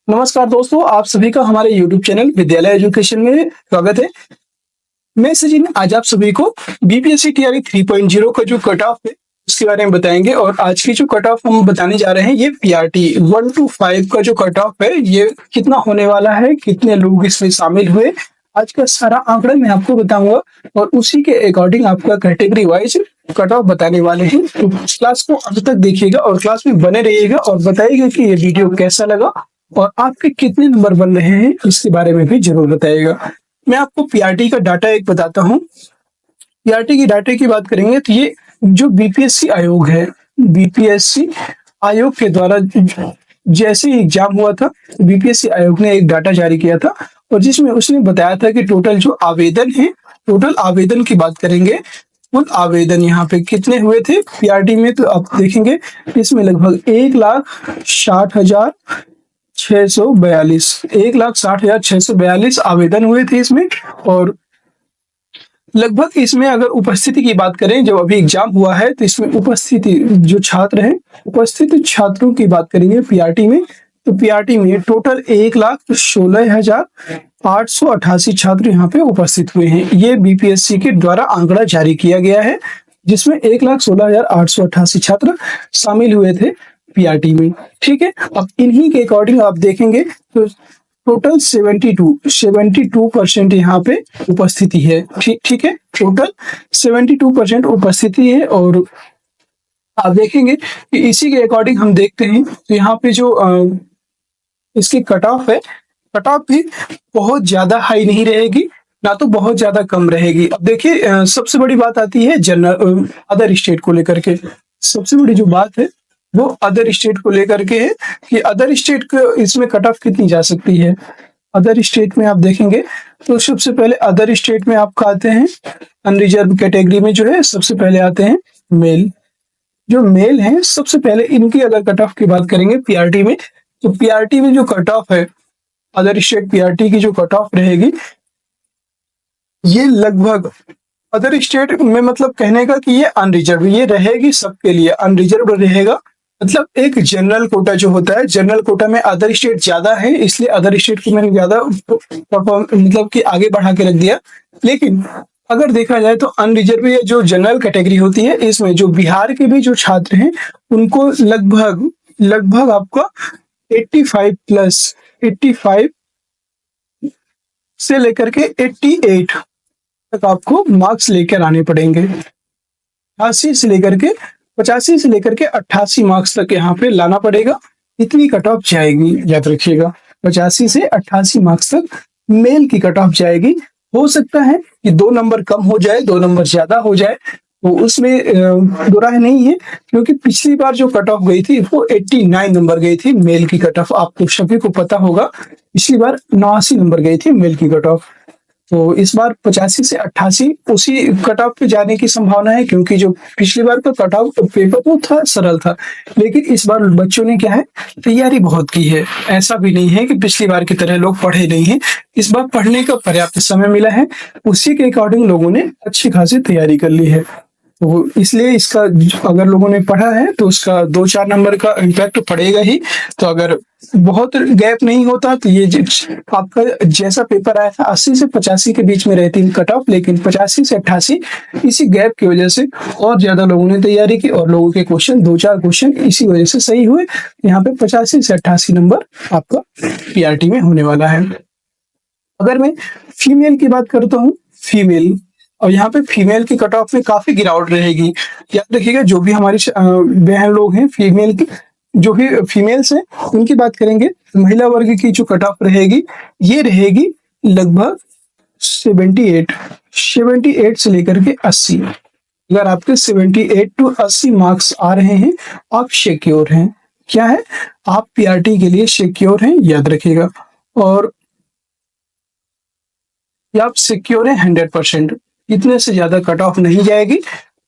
नमस्कार दोस्तों, आप सभी का हमारे YouTube चैनल विद्यालय एजुकेशन में स्वागत है। मैं सचिन आज आप सभी को बीपीएससी टीआरई 3.0 का जो कट ऑफ है उसके बारे में बताएंगे। और आज की जो कट ऑफ हम बताने जा रहे हैं ये पीआरटी 1 to 5 का जो कट ऑफ है ये कितना होने वाला है, कितने लोग इसमें शामिल हुए, आज का सारा आंकड़ा मैं आपको बताऊंगा और उसी के अकॉर्डिंग आपका कैटेगरी वाइज कट ऑफ बताने वाले हैं। तो क्लास को अंत तक देखिएगा और क्लास में बने रहिएगा और बताइएगा कि ये वीडियो कैसा लगा और आपके कितने नंबर बन रहे हैं इसके बारे में भी जरूर बताइएगा। मैं आपको पीआरटी का डाटा एक बताता हूँ। पीआरटी की डाटा की बात करेंगे तो ये जो बीपीएससी आयोग है, बीपीएससी आयोग के द्वारा जैसे एग्जाम हुआ था बीपीएससी आयोग ने एक डाटा जारी किया था और जिसमें उसने बताया था कि टोटल जो आवेदन है, टोटल आवेदन की बात करेंगे, कुल आवेदन यहाँ पे कितने हुए थे पीआरटी में, तो आप देखेंगे इसमें लगभग 1,60,642 आवेदन हुए थे इसमें। और लगभग इसमें अगर उपस्थिति की बात करें, जब अभी एग्जाम हुआ है तो इसमें उपस्थिति जो छात्र हैं, उपस्थित छात्रों की बात करेंगे पीआरटी में, तो पीआरटी में टोटल 1,16,888 छात्र यहाँ पे उपस्थित हुए हैं। ये बीपीएससी के द्वारा आंकड़ा जारी किया गया है जिसमें 1,16,888 छात्र शामिल हुए थे पीआरटी में। ठीक है, अब इन्हीं के अकॉर्डिंग आप देखेंगे तो टोटल 72% यहाँ पे उपस्थिति है। ठीक है, टोटल 72% उपस्थिति है। और आप देखेंगे कि इसी के अकॉर्डिंग हम देखते हैं तो यहाँ पे जो इसकी कट ऑफ है, कट ऑफ भी बहुत ज्यादा हाई नहीं रहेगी ना तो बहुत ज्यादा कम रहेगी। अब देखिए सबसे बड़ी बात आती है जनरल अदर स्टेट को लेकर के। सबसे बड़ी जो बात है वो अदर स्टेट को लेकर के है कि अदर स्टेट को इसमें कट ऑफ कितनी जा सकती है। अदर स्टेट में आप देखेंगे तो सबसे पहले अदर स्टेट में आपका आते हैं अनरिजर्व कैटेगरी में जो है सबसे पहले आते हैं मेल। जो मेल हैं सबसे पहले इनकी अगर कट ऑफ की बात करेंगे पीआरटी में, तो पीआरटी में जो कट ऑफ है अदर स्टेट पीआरटी की जो कट ऑफ रहेगी ये लगभग अदर स्टेट में, मतलब कहने का कि ये अनरिजर्व ये रहेगी, सबके लिए अनरिजर्व रहेगा। मतलब एक जनरल कोटा जो होता है, जनरल कोटा में अदर स्टेट ज्यादा है इसलिए अदर स्टेट को मैंने ज्यादा मतलब कि आगे बढ़ा के रख दिया। लेकिन अगर देखा जाए तो अनरिजर्व जो जनरल कैटेगरी होती है इसमें जो बिहार के भी जो छात्र हैं उनको लगभग आपका 85 से लेकर के 88 तक आपको मार्क्स लेकर आने पड़ेंगे। 85 से लेकर के 85 से लेकर के 88 मार्क्स तक यहाँ पे लाना पड़ेगा, इतनी कट ऑफ जाएगी, याद रखिएगा। 85 से 88 मार्क्स तक मेल की कट ऑफ जाएगी। हो सकता है कि 2 नंबर कम हो जाए, 2 नंबर ज्यादा हो जाए, तो उसमें दो राय नहीं है, क्योंकि पिछली बार जो कट ऑफ गई थी वो 89 नंबर गई थी मेल की कट ऑफ। आपको सभी को पता होगा पिछली बार 89 नंबर गई थी मेल की कट ऑफ। तो इस बार 85 से 88 उसी कट ऑफ पे जाने की संभावना है, क्योंकि जो पिछली बार का कट ऑफ पेपर तो था, सरल था, लेकिन इस बार बच्चों ने क्या है तैयारी बहुत की है। ऐसा भी नहीं है कि पिछली बार की तरह लोग पढ़े नहीं है, इस बार पढ़ने का पर्याप्त समय मिला है, उसी के अकॉर्डिंग लोगों ने अच्छी खासी तैयारी कर ली है। तो इसलिए इसका अगर लोगों ने पढ़ा है तो उसका 2-4 नंबर का इम्पैक्ट पड़ेगा ही। तो अगर बहुत गैप नहीं होता तो ये आपका जैसा पेपर आया था 80 से 85 के बीच में रहती है कट ऑफ, लेकिन 85 से 88 इसी गैप की वजह से और ज्यादा लोगों ने तैयारी की और लोगों के क्वेश्चन 2-4 क्वेश्चन इसी वजह से सही हुए। यहाँ पे 85 से 88 नंबर आपका पीआरटी में होने वाला है। अगर मैं फीमेल की बात करता हूँ, फीमेल, और यहाँ पे फीमेल की कट ऑफ में काफी गिरावट रहेगी। याद रखिएगा जो भी हमारी बहन लोग हैं फीमेल की, जो भी फीमेल्स हैं उनकी बात करेंगे, महिला वर्ग की जो कट ऑफ रहेगी ये रहेगी लगभग 78 से लेकर के 80। अगर आपके 78 to 80 मार्क्स आ रहे हैं आप सिक्योर हैं। क्या है, आप पीआरटी के लिए सिक्योर हैं, याद रखिएगा। और आप सिक्योर हैं 100%, इतने से ज्यादा कट ऑफ नहीं जाएगी।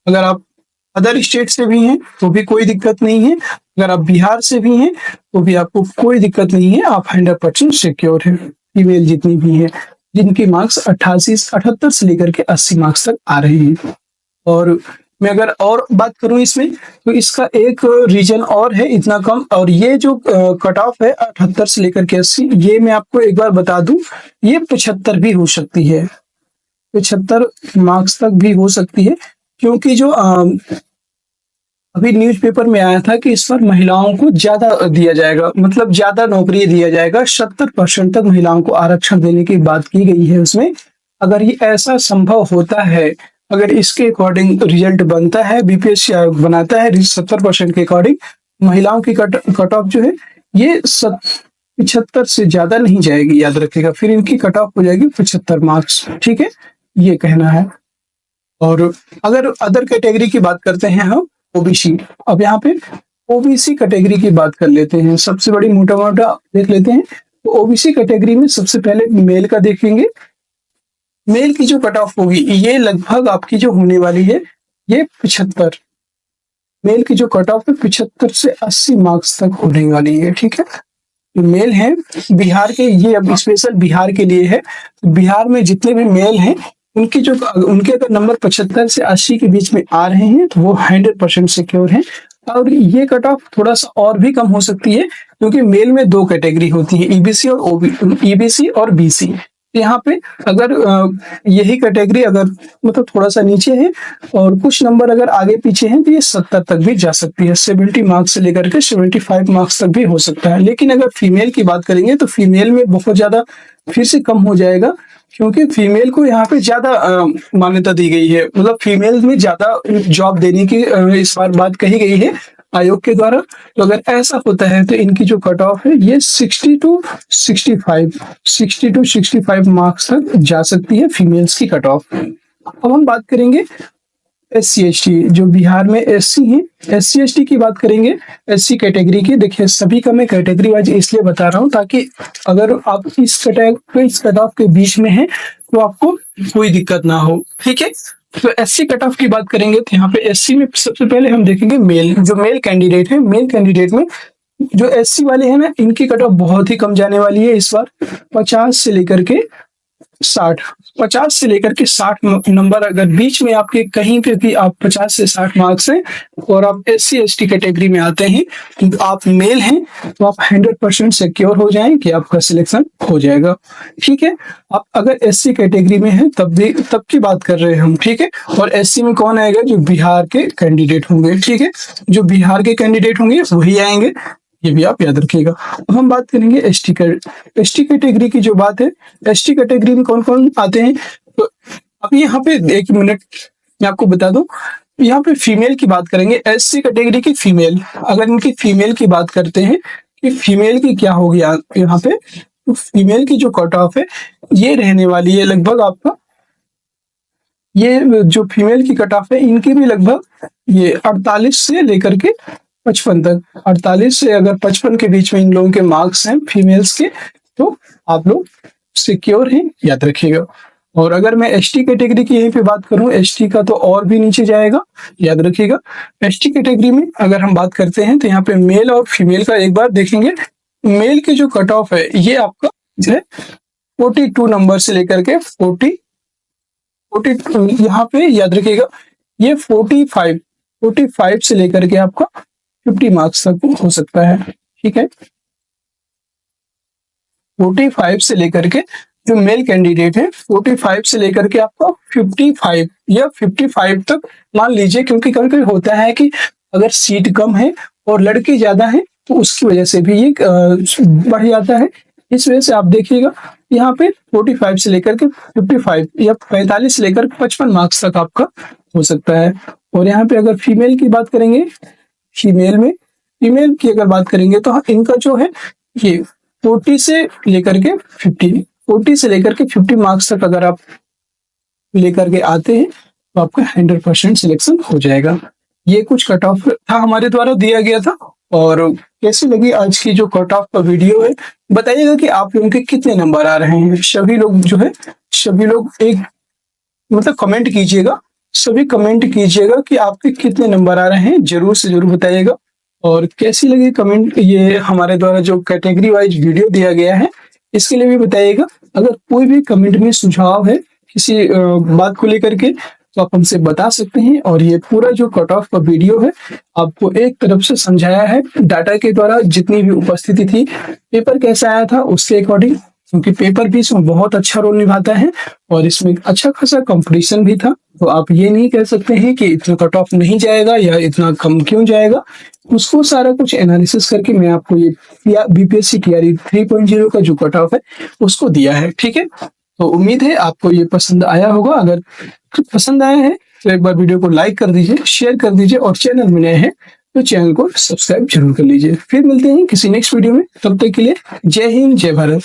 अगर आप अदर स्टेट से भी हैं तो भी कोई दिक्कत नहीं है, अगर आप बिहार से भी हैं तो भी आपको कोई दिक्कत नहीं है, आप 100% सिक्योर हैं। फीमेल जितनी भी हैं जिनके मार्क्स 78 से लेकर के 80 मार्क्स तक आ रहे हैं। और मैं अगर और बात करूं इसमें, तो इसका एक रीजन और है इतना कम, और ये जो कट ऑफ है 78 से लेकर के 80, ये मैं आपको एक बार बता दूं, ये 75 भी हो सकती है, 75 मार्क्स तक भी हो सकती है। क्योंकि जो अभी न्यूज़पेपर में आया था कि इस बार महिलाओं को ज्यादा दिया जाएगा, मतलब ज्यादा नौकरी दिया जाएगा, 70% तक महिलाओं को आरक्षण देने की बात की गई है उसमें। अगर ये ऐसा संभव होता है, अगर इसके अकॉर्डिंग रिजल्ट बनता है, बीपीएससी आयोग बनाता है 70% के अकॉर्डिंग, महिलाओं की कट ऑफ जो है ये 75 से ज्यादा नहीं जाएगी, याद रखिएगा। फिर इनकी कट ऑफ हो जाएगी 75 मार्क्स, ठीक है, ये कहना है। और अगर अदर कैटेगरी की बात करते हैं हम, ओबीसी, अब यहाँ पे ओबीसी कैटेगरी की बात कर लेते हैं, सबसे बड़ी मोटा मोटा देख लेते हैं। तो ओबीसी कैटेगरी में सबसे पहले मेल का देखेंगे। मेल की जो कट ऑफ होगी ये लगभग आपकी जो होने वाली है ये 75, मेल की जो कट ऑफ है 75 से 80 मार्क्स तक होने वाली है, ठीक है। जो मेल है बिहार के, ये अब स्पेशल बिहार के लिए है। बिहार में जितने भी मेल हैं उनके अगर नंबर 75 से 80 के बीच में आ रहे हैं तो वो 100% सिक्योर है। और ये कट ऑफ थोड़ा सा और भी कम हो सकती है, क्योंकि मेल में दो कैटेगरी होती है, ईबीसी और बीसी। यहाँ पे अगर यही कैटेगरी अगर मतलब थोड़ा सा नीचे है और कुछ नंबर अगर आगे पीछे हैं तो ये 70 तक भी जा सकती है, 70 मार्क्स से लेकर के 75 मार्क्स तक भी हो सकता है। लेकिन अगर फीमेल की बात करेंगे तो फीमेल में बहुत ज्यादा फिर से कम हो जाएगा, क्योंकि फीमेल को यहाँ पे ज्यादा मान्यता दी गई है, मतलब फीमेल में ज्यादा जॉब देने की इस बार बात कही गई है आयोग के द्वारा। तो अगर ऐसा होता है तो इनकी जो कट ऑफ है ये 60 टू 65 मार्क्स तक जा सकती है फीमेल्स की कट ऑफ। अब हम बात करेंगे SC/ST, जो बिहार में SC है, SC/ST की बात करेंगे, SC कैटेगरी की। देखिए सभी का मैं कैटेगरी वाइज इसलिए बता रहा हूँ ताकि अगर आप इस कट ऑफ के बीच में है तो आपको कोई दिक्कत ना हो, ठीक है। तो SC कट ऑफ की बात करेंगे तो यहाँ पे SC में सबसे पहले हम देखेंगे मेल, जो मेल कैंडिडेट है, मेल कैंडिडेट में जो SC वाले हैं ना, इनकी कट ऑफ बहुत ही कम जाने वाली है इस बार, 50 से लेकर के 60, 50 से लेकर के 60 नंबर अगर बीच में आपके कहीं पे भी आप 50 से 60 मार्क्स हैं और आप SC/ST कैटेगरी में आते हैं, तो आप मेल हैं तो आप 100% सिक्योर हो जाएं कि आपका सिलेक्शन हो जाएगा, ठीक है। आप अगर SC कैटेगरी में हैं तब की बात कर रहे हैं हम, ठीक है। और SC में कौन आएगा? जो बिहार के कैंडिडेट होंगे, ठीक है, जो बिहार के कैंडिडेट होंगे वही आएंगे, ये भी आप याद रखिएगा। अब हम बात करेंगे ST कैटेगरी की। जो बात है ST कैटेगरी में कौन कौन आते हैं, तो अब यहाँ पे एक मिनट मैं आपको बता दूं, यहाँ पे फीमेल की बात करेंगे, SC कैटेगरी की फीमेल, अगर इनकी फीमेल की बात करते हैं कि फीमेल की क्या होगी यहाँ पे, तो फीमेल की जो कट ऑफ है ये रहने वाली है लगभग आपका, ये जो फीमेल की कट ऑफ है इनकी भी लगभग ये 48 से लेकर के 55 तक, 48 से अगर 55 के बीच में इन लोगों के मार्क्स हैं फीमेल्स के, तो आप लोग सिक्योर हैं, याद रखिएगा। और अगर मैं ST कैटेगरी की यहीं पे बात करूं, ST का तो और भी नीचे जाएगा, याद रखिएगा। ST कैटेगरी में अगर हम बात करते हैं तो यहाँ पे मेल और फीमेल का एक बार देखेंगे। मेल की जो कट ऑफ है ये आपका जो है 42 नंबर से लेकर के 40 यहाँ पे याद रखिएगा, ये 45 से लेकर के आपका 50 मार्क्स तक हो सकता है, ठीक है। 45 से लेकर के जो मेल कैंडिडेट है 45 से लेकर के आपका 55 या 55 तक मान लीजिए, क्योंकि कभी कभी होता है कि अगर सीट कम है और लड़के ज्यादा हैं तो उसकी वजह से भी ये बढ़ जाता है। इस वजह से आप देखिएगा यहाँ पे 45 से लेकर के 55 या 45 से लेकर 55 मार्क्स तक आपका हो सकता है। और यहाँ पे अगर फीमेल की बात करेंगे, फीमेल की अगर बात करेंगे तो इनका जो है ये 40 से लेकर के 50 मार्क्स तक अगर आप लेकर के आते हैं तो आपका 100% सिलेक्शन हो जाएगा। ये कुछ कट ऑफ था हमारे द्वारा दिया गया था। और कैसी लगी आज की जो कट ऑफ का वीडियो है, बताइएगा कि आप लोगों के कितने नंबर आ रहे हैं। सभी लोग एक मतलब कमेंट कीजिएगा, सभी कमेंट कीजिएगा कि आपके कितने नंबर आ रहे हैं, जरूर से जरूर बताइएगा। और कैसी लगी कमेंट, ये हमारे द्वारा जो कैटेगरी वाइज वीडियो दिया गया है इसके लिए भी बताइएगा। अगर कोई भी कमेंट में सुझाव है किसी बात को लेकर के, तो आप हमसे बता सकते हैं। और ये पूरा जो कट ऑफ का वीडियो है आपको एक तरफ से समझाया है डाटा के द्वारा, जितनी भी उपस्थिति थी, पेपर कैसा आया था उसके अकॉर्डिंग, क्योंकि पेपर भी इसमें बहुत अच्छा रोल निभाता है और इसमें अच्छा खासा कंपटीशन भी था। तो आप ये नहीं कह सकते हैं कि इतना कट ऑफ नहीं जाएगा या इतना कम क्यों जाएगा। उसको सारा कुछ एनालिसिस करके मैं आपको ये बीपीएससी टीआरई 3.0 का जो कट ऑफ है उसको दिया है। ठीक है, तो उम्मीद है आपको ये पसंद आया होगा। अगर पसंद आया है तो एक बार वीडियो को लाइक कर दीजिए, शेयर कर दीजिए और चैनल में नए हैं तो चैनल को सब्सक्राइब जरूर कर लीजिए। फिर मिलते हैं किसी नेक्स्ट वीडियो में, तब तक के लिए जय हिंद, जय भारत।